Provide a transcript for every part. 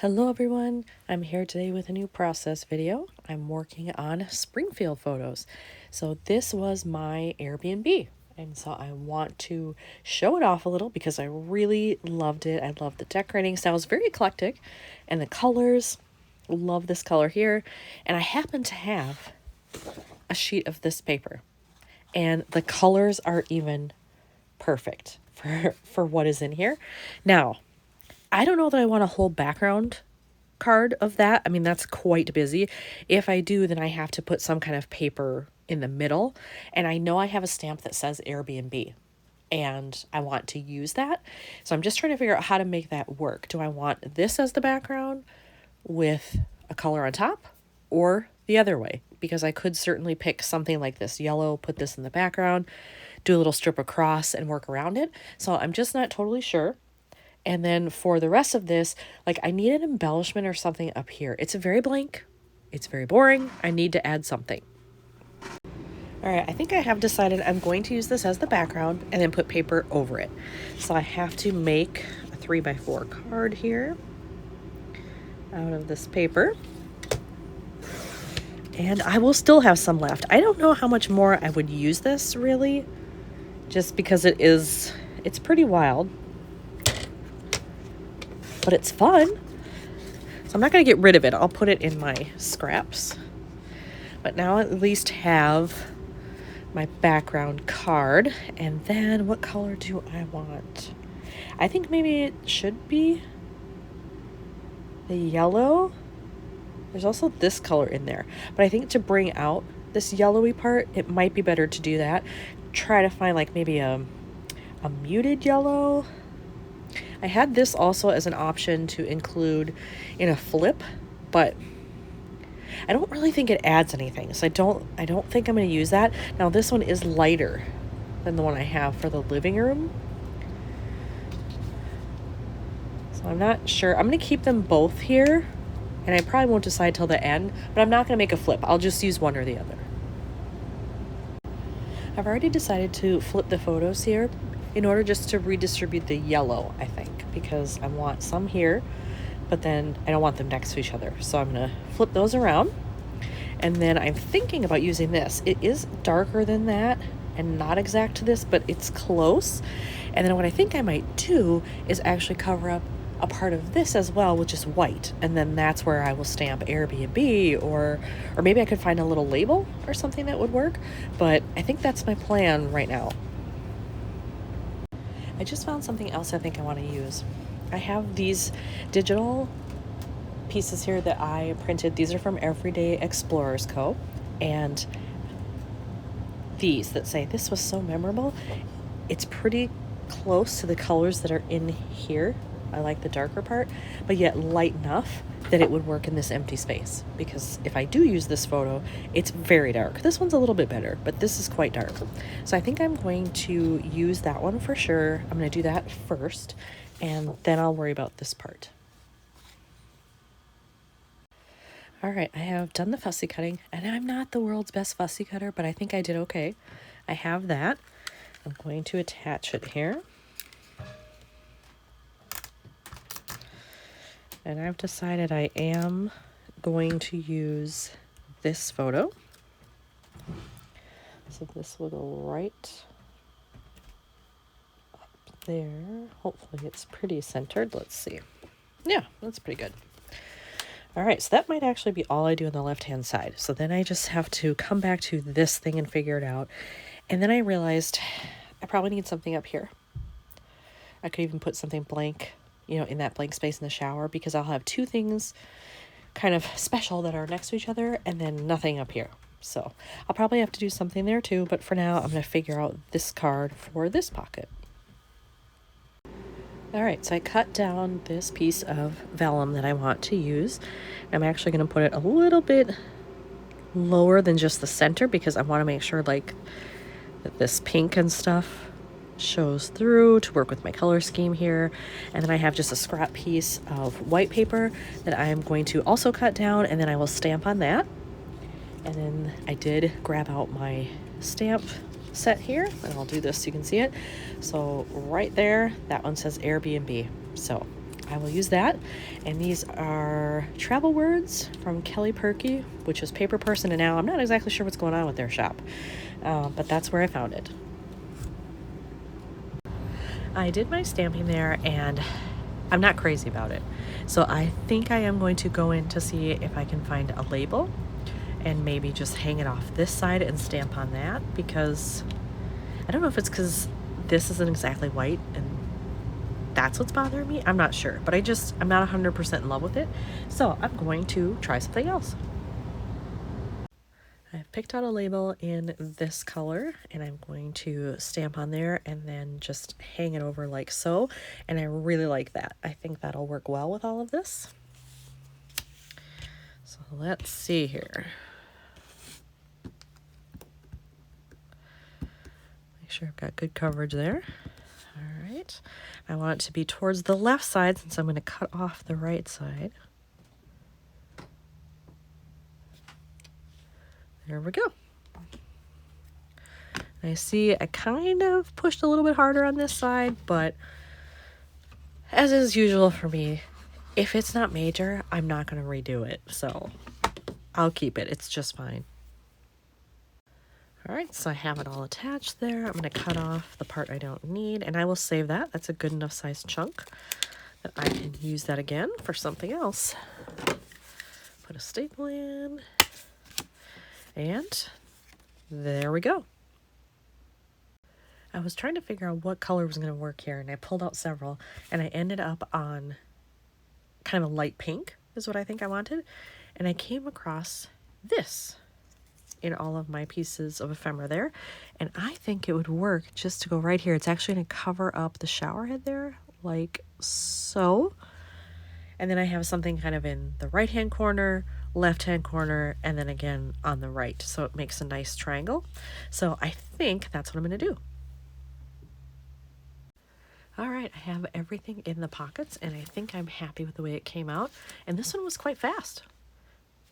Hello everyone, I'm here today with a new process video. I'm working on Springfield photos. So this was my Airbnb, and so I want to show it off a little because I really loved it. I love the decorating style. It's very eclectic, and the colors, love this color here. And I happen to have a sheet of this paper, and the colors are even perfect for what is in here. Now, I don't know that I want a whole background card of that. I mean, that's quite busy. If I do, then I have to put some kind of paper in the middle. And I know I have a stamp that says Airbnb, and I want to use that. So I'm just trying to figure out how to make that work. Do I want this as the background with a color on top, or the other way? Because I could certainly pick something like this yellow, put this in the background, do a little strip across and work around it. So I'm just not totally sure. And then for the rest of this, like, I need an embellishment or something up here. It's very blank. It's very boring. I need to add something. All right, I think I have decided I'm going to use this as the background and then put paper over it. So I have to make a 3x4 card here out of this paper. And I will still have some left. I don't know how much more I would use this, really, just because it's pretty wild. But it's fun. So I'm not going to get rid of it. I'll put it in my scraps. But now I at least have my background card. And then what color do I want? I think maybe it should be the yellow. There's also this color in there. But I think to bring out this yellowy part, it might be better to do that. Try to find like maybe a muted yellow. I had this also as an option to include in a flip, but I don't really think it adds anything. So I don't think I'm going to use that. Now this one is lighter than the one I have for the living room. So I'm not sure. I'm going to keep them both here, and I probably won't decide till the end, but I'm not going to make a flip. I'll just use one or the other. I've already decided to flip the photos here in order just to redistribute the yellow, I think, because I want some here, but then I don't want them next to each other. So I'm going to flip those around. And then I'm thinking about using this. It is darker than that and not exact to this, but it's close. And then what I think I might do is actually cover up a part of this as well, which is white. And then that's where I will stamp Airbnb, or maybe I could find a little label or something that would work. But I think that's my plan right now. I just found something else I think I want to use. I have these digital pieces here that I printed. These are from Everyday Explorers Co. And these that say, "This was so memorable." It's pretty close to the colors that are in here. I like the darker part, but yet light enough that it would work in this empty space. Because if I do use this photo, it's very dark. This one's a little bit better, but this is quite dark. So I think I'm going to use that one for sure. I'm going to do that first, and then I'll worry about this part. All right, I have done the fussy cutting, and I'm not the world's best fussy cutter, but I think I did okay. I have that. I'm going to attach it here. And I've decided I am going to use this photo. So this will go right up there. Hopefully it's pretty centered. Let's see. Yeah, that's pretty good. All right, so that might actually be all I do on the left-hand side. So then I just have to come back to this thing and figure it out. And then I realized I probably need something up here. I could even put something blank, in that blank space in the shower, because I'll have two things kind of special that are next to each other and then nothing up here. So I'll probably have to do something there too, but for now I'm going to figure out this card for this pocket. All right, so I cut down this piece of vellum that I want to use. I'm actually going to put it a little bit lower than just the center, because I want to make sure that this pink and stuff shows through to work with my color scheme here. And then I have just a scrap piece of white paper that I'm going to also cut down, and then I will stamp on that. And then I did grab out my stamp set here, and I'll do this so you can see it. So right there, that one says Airbnb. So I will use that. And these are travel words from Kelly Perky, which is Paper Person, and now I'm not exactly sure what's going on with their shop, but that's where I found it. I did my stamping there, and I'm not crazy about it. So I think I am going to go in to see if I can find a label and maybe just hang it off this side and stamp on that, because I don't know if it's because this isn't exactly white and that's what's bothering me. I'm not sure, but I'm not 100% in love with it. So I'm going to try something else. I've picked out a label in this color, and I'm going to stamp on there and then just hang it over like so. And I really like that. I think that'll work well with all of this. So let's see here. Make sure I've got good coverage there. All right. I want it to be towards the left side since I'm going to cut off the right side. There we go. I see I kind of pushed a little bit harder on this side, but as is usual for me, if it's not major, I'm not going to redo it. So I'll keep it. It's just fine. All right, so I have it all attached there. I'm going to cut off the part I don't need, and I will save that. That's a good enough size chunk that I can use that again for something else. Put a staple in, and there we go. I was trying to figure out what color was going to work here, and I pulled out several, and I ended up on kind of a light pink is what I think I wanted, and I came across this in all of my pieces of ephemera there, and I think it would work just to go right here. It's actually going to cover up the shower head there like so, and then I have something kind of in the right hand corner, left hand corner, and then again on the right, so it makes a nice triangle. So I think that's what I'm going to do. All right, I have everything in the pockets, and I think I'm happy with the way it came out, and this one was quite fast.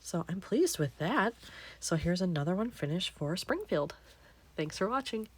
So I'm pleased with that. So here's another one finished for Springfield. Thanks for watching.